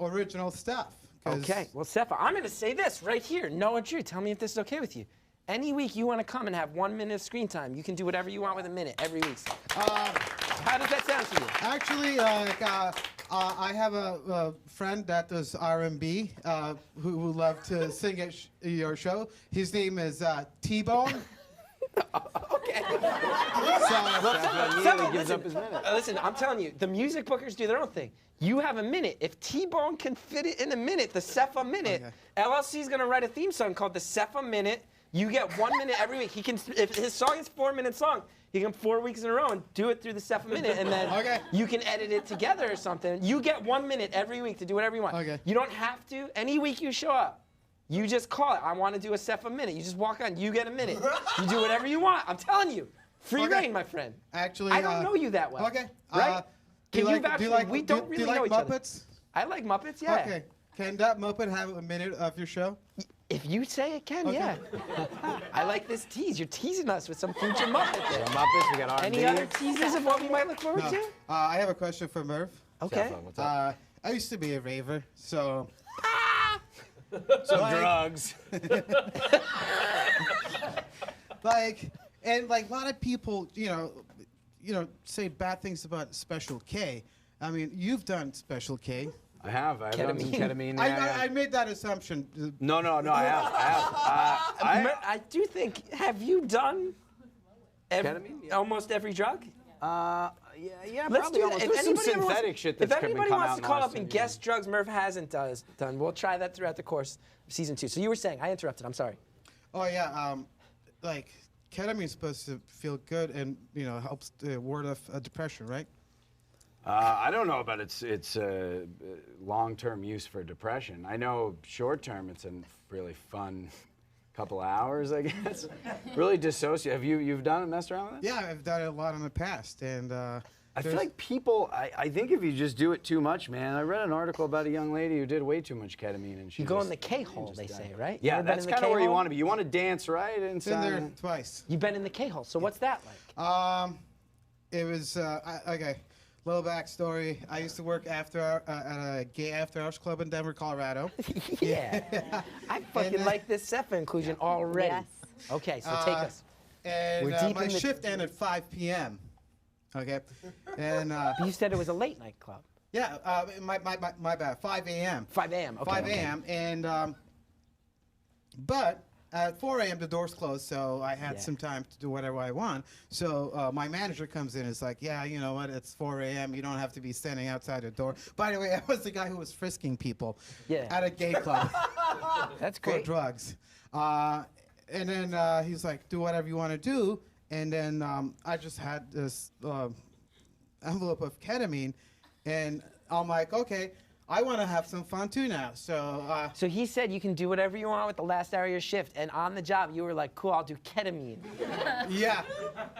original stuff. Okay. Well, Sepha, I'm going to say this right here. No and true. Tell me if this is okay with you. Any week you want to come and have 1 minute of screen time, you can do whatever you want with a minute every week. How does that sound to you? Actually, I have a friend that does R&B who love to sing at your show. His name is T-Bone. Okay. Listen, I'm telling you, the music bookers do their own thing. You have a minute. If T-Bone can fit it in a minute, the Sepha Minute, LLC is going to write a theme song called the Sepha Minute. You get 1 minute every week. He can, if his song is 4 minutes long, he can 4 weeks in a row and do it through the Sepha Minute, and then you can edit it together or something. You get 1 minute every week to do whatever you want. You don't have to. Any week you show up, you just call it. I want to do a Sepha Minute. You just walk on. You get a minute. You do whatever you want. I'm telling you. Free reign, my friend. Actually, I don't know you that well. Okay. Right? Do you Can you like, vouch do you for me? like, We don't do really you like know each Muppets? other. I like Muppets, yeah. Okay. Can that Muppet have a minute of your show? If you say it can, yeah. I like this tease. You're teasing us with some future Muppet there. Muppets, we got R&B. Any other teasers of what we might look forward to? I have a question for Murph. Okay. What's up? I used to be a raver, so... Some drugs. And a lot of people, say bad things about Special K. I mean, you've done Special K. I have. I've done some ketamine. I made that assumption. No, I have. I do think, have you done ketamine? Almost every drug? Yeah, Let's probably do almost. that. There's some synthetic shit that's If been anybody come wants out to in the call last up and 10 years. guess drugs Murph hasn't done, we'll try that throughout the course of season 2. So you were saying, I interrupted, I'm sorry. Oh, yeah, ketamine's supposed to feel good and, helps ward off depression, right? I don't know about its long-term use for depression. I know short-term it's a really fun couple hours, I guess. Really dissociate. Have you've done it, messed around with it? Yeah, I've done it a lot in the past, and I feel like people. I think if you just do it too much, man. I read an article about a young lady who did way too much ketamine, and she You go in the K-hole, they say, right? Yeah, You ever been that's in the kind of where you K-hole? want to be. You want to dance right been there twice. You've been in the K-hole. So what's that like? It was okay. Little backstory. I used to work at a gay after-hours club in Denver, Colorado. Yeah. I fucking like this Sepha inclusion already. Yes. Okay, so take us. And We're deep my in the- shift ended at 5 p.m. Okay, and you said it was a late night club. Yeah, my bad. 5 a.m. 5 a.m. Okay. 5 a.m. And but at 4 a.m. the doors closed, so I had some time to do whatever I want. So my manager comes in and is like, yeah, you know what? It's 4 a.m. You don't have to be standing outside the door. By the way, I was the guy who was frisking people at a gay club. That's for great. drugs. And then he's like, do whatever you want to do. And then I just had this envelope of ketamine, and I'm like, okay, I want to have some fun too now. So so he said you can do whatever you want with the last hour of your shift, and on the job you were like, cool, I'll do ketamine. yeah.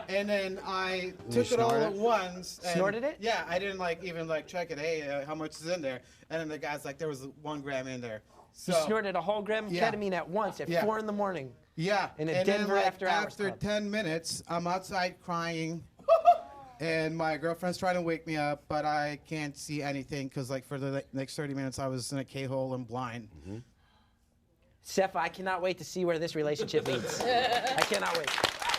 And then I You took it all snort at it? once. And Snorted it? Yeah, I didn't even check it. Hey, how much is in there? And then the guy's like, there was 1 gram in there. So You snorted a whole gram of ketamine at once at 4 in the morning. Yeah. In a and Denver then, after hours after club. 10 minutes, I'm outside crying. And my girlfriend's trying to wake me up, but I can't see anything because, for the next 30 minutes, I was in a K-hole and blind. Sepha, I cannot wait to see where this relationship leads. I cannot wait.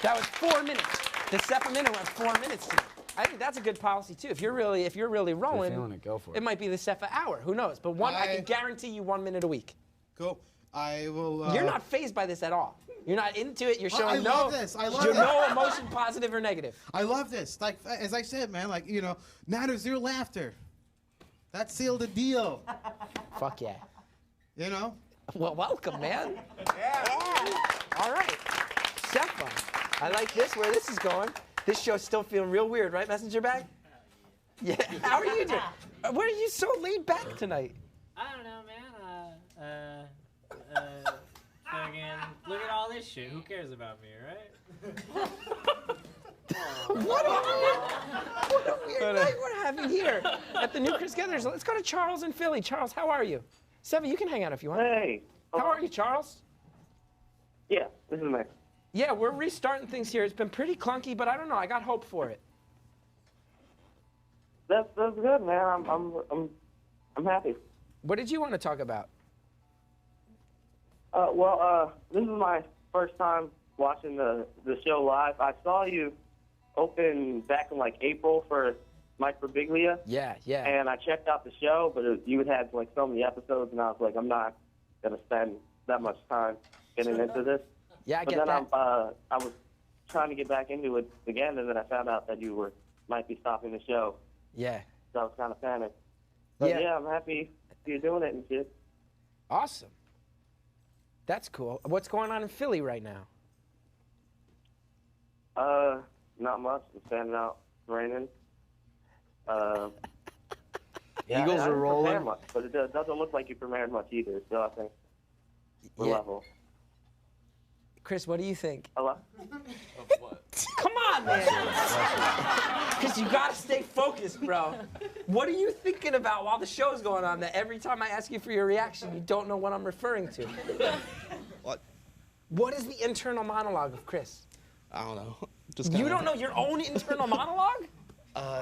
That was 4 minutes. The Sepha minute went 4 minutes. I think that's a good policy too. If you're really rolling, feeling it, go for it might be the Sepha hour. Who knows? But I can guarantee you 1 minute a week. Cool. I will. You're not fazed by this at all. You're not into it. You're I showing love this. I love you're it. no emotion, positive or negative. I love this. As I said, man, now there's zero laughter. That sealed the deal. Fuck yeah. You know? Well, welcome, man. Yeah. All right. Sepha, I like this, where this is going. This show's still feeling real weird, right, messenger bag? Yeah. How are you doing? What are you so laid back tonight? I don't know, man. Fucking look at all this shit. Who cares about me, right? What a weird night we're having here at the new Chris Gethard. Let's go to Charles in Philly. Charles, how are you? Sepha, you can hang out if you want. Hey. How are you, Charles? Yeah, this is nice. Yeah, we're restarting things here. It's been pretty clunky, but I don't know. I got hope for it. That's good, man. I'm happy. What did you want to talk about? This is my first time watching the show live. I saw you open back in April for Mike Birbiglia. Yeah. And I checked out the show, but you had so many episodes, and I was like, I'm not gonna spend that much time getting into this. Yeah, I but get then that. I was trying to get back into it again, and then I found out that you might be stopping the show. Yeah. So I was kind of panicked. But yeah, I'm happy you're doing it and shit. Awesome. That's cool. What's going on in Philly right now? Not much. I'm standing out, raining. Eagles are rolling. Much, but it doesn't look like you prepared much either. So I think we're level. Chris, what do you think? Hello? Come on, man. Chris, you gotta stay focused, bro. What are you thinking about while the show's going on that every time I ask you for your reaction, you don't know what I'm referring to? What is the internal monologue of Chris? I don't know. You don't know your own internal monologue?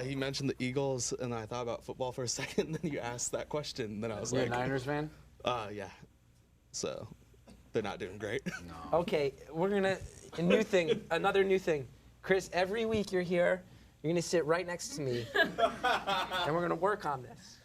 He mentioned the Eagles, and I thought about football for a second, and then you asked that question, and then I was You're like... a Niners fan? Yeah. So, they're not doing great. No. Okay, we're gonna, another new thing. Chris, every week you're here, you're gonna sit right next to me, and we're gonna work on this.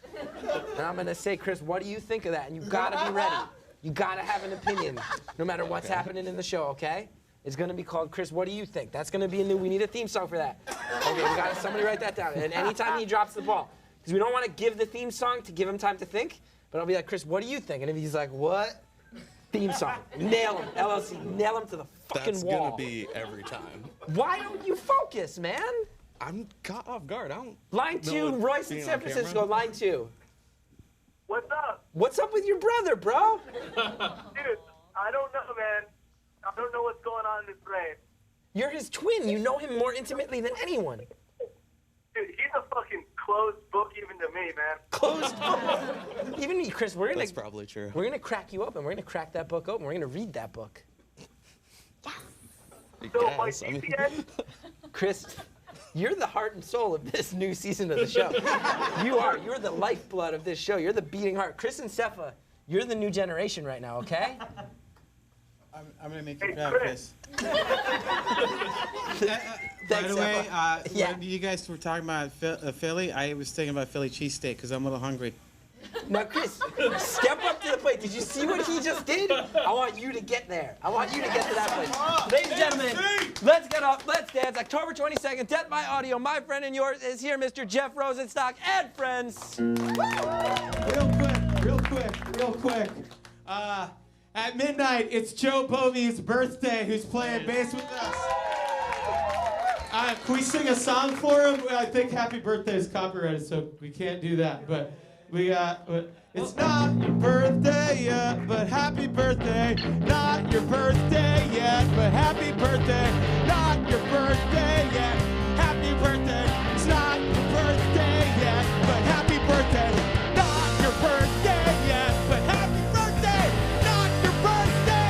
And I'm gonna say, Chris, what do you think of that? And you gotta be ready. You gotta have an opinion, no matter what's happening in the show, okay? It's gonna be called, Chris, what do you think? That's gonna be we need a theme song for that. Okay, we got somebody write that down. And anytime he drops the ball, because we don't wanna give the theme song to give him time to think, but I'll be like, Chris, what do you think? And if he's like, what? Theme song. Nail him, LLC, nail him to the fucking That's wall. gonna be every time. Why don't you focus, man? I'm caught off guard. I don't Line know 2, what Royce in being San on camera. Francisco, line 2. What's up? What's up with your brother, bro? Dude, I don't know, man. I don't know what's going on in his brain. You're his twin. You know him more intimately than anyone. Dude, he's a fucking closed book even to me, man. Closed book? Even me, Chris, That's probably true. We're gonna crack you open. We're gonna crack that book open. We're gonna read that book. Chris, you're the heart and soul of this new season of the show. You are. You're the lifeblood of this show. You're the beating heart. Chris and Sepha, you're the new generation right now, okay? I'm gonna make you proud, Chris. By the way, when you guys were talking about Philly, I was thinking about Philly cheesesteak because I'm a little hungry. Now, Chris, step up to the plate. Did you see what he just did? I want you to get there. I want you to get to that place. Ladies and gentlemen, let's get up. Let's dance. October 22nd, Death by Audio. My friend and yours is here, Mr. Jeff Rosenstock and friends. Real quick. At midnight, it's Joe Bovey's birthday, who's playing bass with us. Can we sing a song for him? I think Happy Birthday is copyrighted, so we can't do that. But we got, it's not your birthday yet, but happy birthday. Not your birthday yet, but happy birthday. Not your birthday yet, happy birthday. It's not your birthday yet, but happy birthday. Not your birthday yet, but happy birthday. Not your birthday.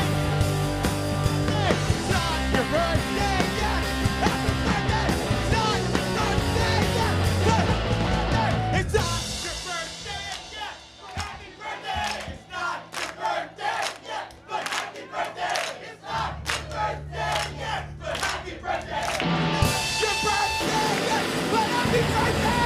It's not your birthday yet. Happy birthday. It's not your birthday yet, but happy birthday. It's not your birthday yet. Happy birthday. It's not your birthday yet, but happy birthday. It's not your birthday yet, but happy birthday. Your birthday yet, but happy birthday.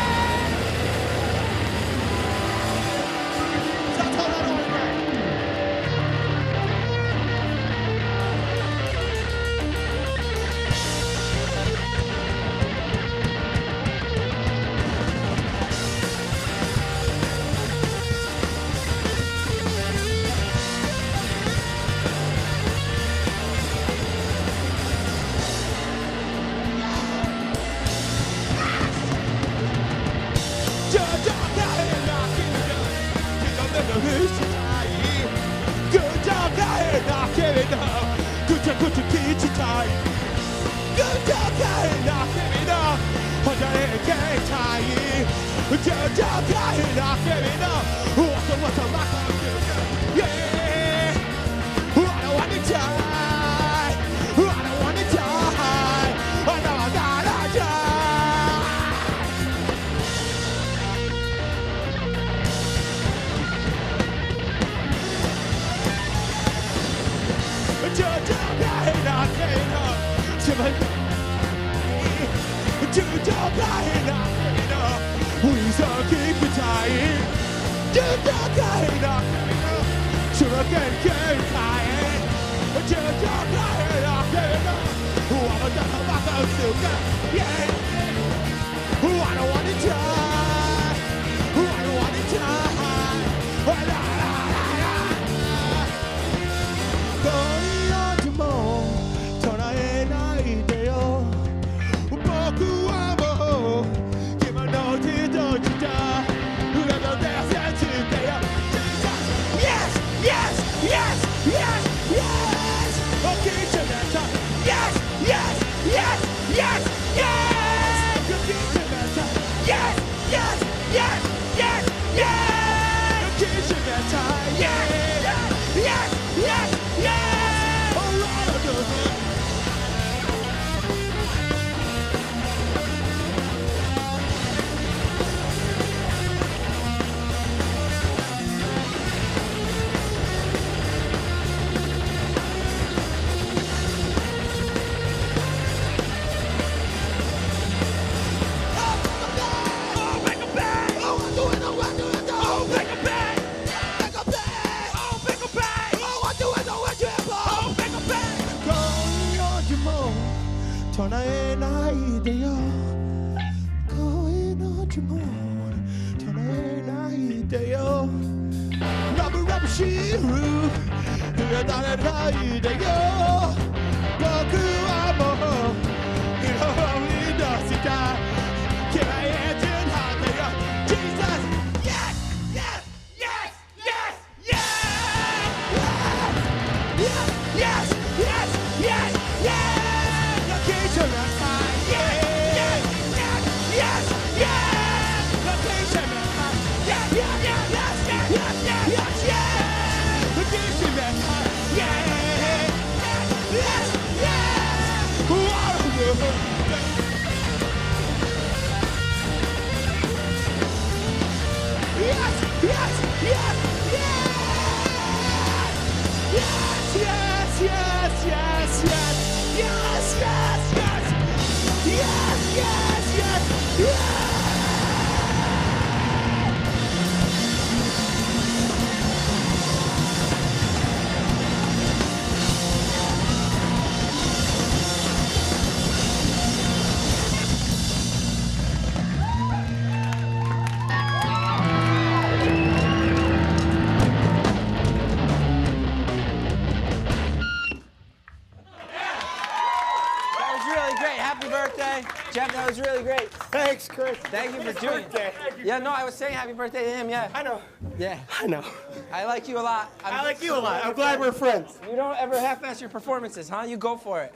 Thanks, Chris. Thank you for doing it. Yeah, no, I was saying happy birthday to him, yeah. I know. Yeah. I know. I like you a lot. I like you a lot. I'm glad we're friends. You don't ever half-ass your performances, huh? You go for it.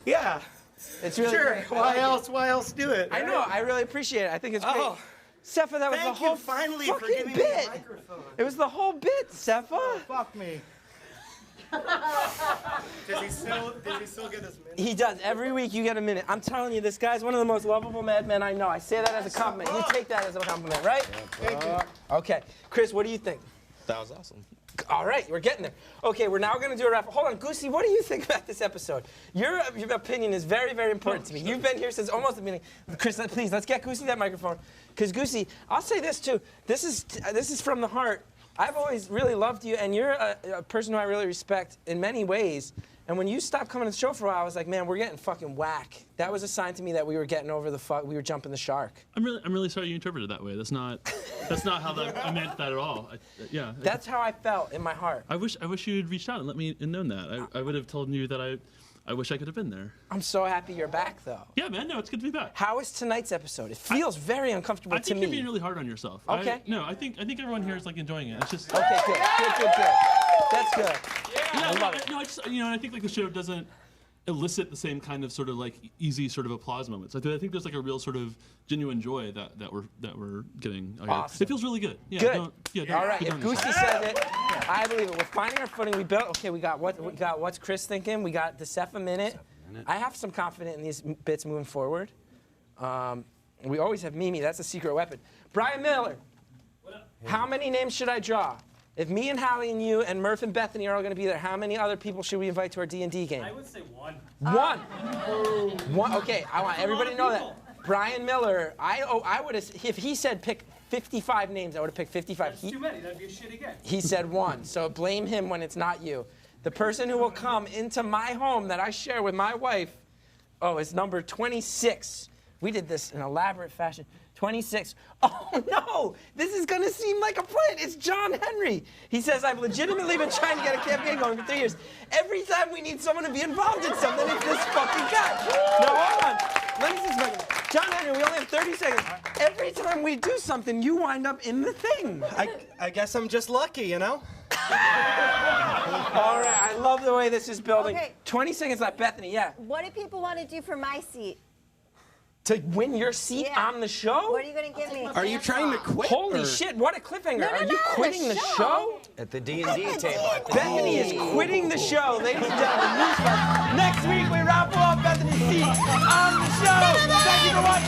Yeah. It's really sure. great. Why else do it? I know. I really appreciate it. I think it's great. Oh. Sefa, that was Thank the whole you finally for fucking giving me bit. the microphone. It was the whole bit, Sefa. Fuck me. Does he still get his minute? He does. Every week you get a minute. I'm telling you, this guy's one of the most lovable madmen I know. I say that as a compliment. You take that as a compliment, right? Thank you. Okay. Chris, what do you think? That was awesome. All right, we're getting there. Okay, we're now going to do a wrap. Hold on, Goosey, what do you think about this episode? Your opinion is very, very important to me. You've been here since almost the beginning. Chris, please, let's get Goosey that microphone. Because Goosey, I'll say this too. This is from the heart. I've always really loved you, and you're a person who I really respect in many ways. And when you stopped coming to the show for a while, I was like, man, we're getting fucking whack. That was a sign to me that we were getting over the we were jumping the shark. I'm really sorry you interpreted it that way. That's not how I meant that at all. Yeah. That's how I felt in my heart. I wish you had reached out and let me known that. I would have told you that I wish I could have been there. I'm so happy you're back, though. Yeah, man. No, it's good to be back. How is tonight's episode? It feels very uncomfortable to me. I think you're being really hard on yourself. Okay. I think everyone here is like enjoying it. It's just. Okay, good. That's good. Yeah, I think like the show doesn't elicit the same kind of sort of like easy sort of applause moments. I think there's like a real sort of genuine joy that we're getting. Awesome. It feels really good. Yeah, Good. All right. If Goosey says it, I believe it. We're finding our footing. We built. Okay, we got what's Chris thinking? We got the Sefa minute. I have some confidence in these bits moving forward. We always have Mimi. That's a secret weapon. Brian Miller. How many names should I draw? If me and Hallie and you and Murph and Bethany are all going to be there, how many other people should we invite to our D&D game? I would say one. One. Okay, I want everybody to know that. Brian Miller, I would have, if he said pick 55 names, I would have picked 55. That's too many. That'd be a shitty game. He said one, so blame him when it's not you. The person who will come into my home that I share with my wife, is number 26. We did this in elaborate fashion. 26. Oh no! This is gonna seem like a plant. It's John Henry. He says, I've legitimately been trying to get a campaign going for 3 years. Every time we need someone to be involved in something, it's this fucking guy. No, hold on. Let me see something. John Henry, we only have 30 seconds. Every time we do something, you wind up in the thing. I guess I'm just lucky, you know? All right, I love the way this is building. Okay. 20 seconds left. Bethany, yeah. What do people want to do for my seat? To win your seat on the show? What are you going to give me? Are you trying to quit? Holy shit, what a cliffhanger. No, Are you quitting the show? At the D&D table. Bethany is quitting the show, ladies and gentlemen. Newsflash. Next week, we raffle off Bethany's seat on the show. Thank you for watching.